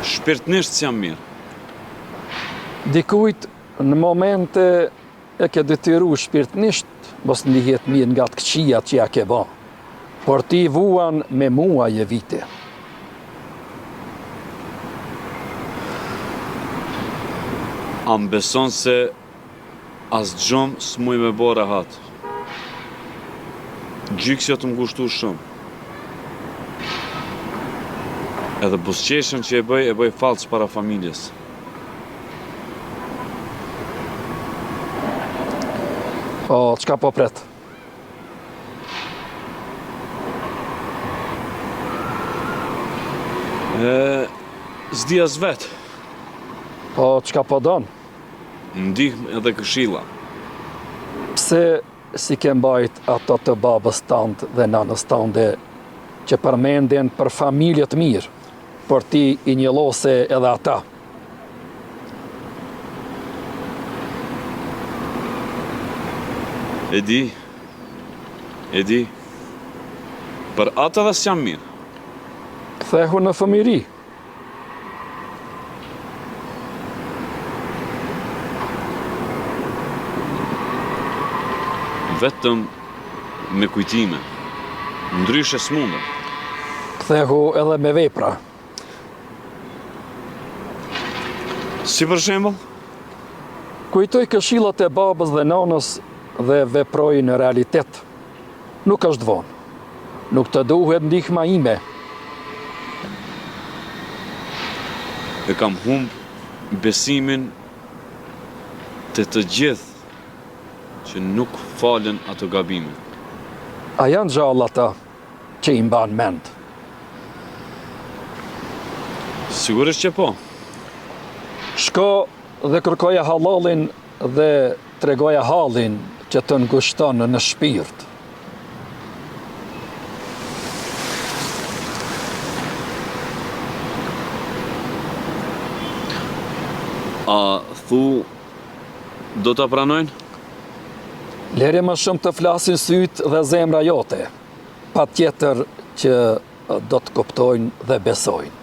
Shpirtnisht s'jam mirë. Dikujt në momente e ke detyru shpirtnisht, mos ndihet mirë nga të këqijat që ja ke ba. Por ti vuan me muaj e vite. A më beson se as gjomë s'muj me bo rahat. Gjyksja të më gushtu shumë. Edhe busqeshën që e bëj falç para familjes. O, çka po pret? S'dia s'vet. Po, çka po don? Ndihmë edhe këshilla. Pse si ke mbajt ato të babës tënd dhe nanës tënde që përmenden për familje të mirë, por ti i njëllose edhe ata? E di, për atë edhe s'jam mirë. Kthehu në fëmiri. Vetëm me kujtime, ndryshe s'mundem. Kthehu edhe me vepra. Si për shembull? Kujtoj këshillat e babës dhe nanës dhe veproj në realitet. Nuk është vonë. Nuk të duhet ndihma ime. E kam humb besimin të gjithë që nuk falen ato gabime. A janë gjallë ata që i mban mend? Sigurisht që po. Shko dhe kërkoja halalin dhe tregoja hallin që të ngushton në shpirt. A thu do ta pranojnë? Lere më shumë të flasin sytë dhe zemra jote, pa tjetër që do të kuptojnë dhe besojnë.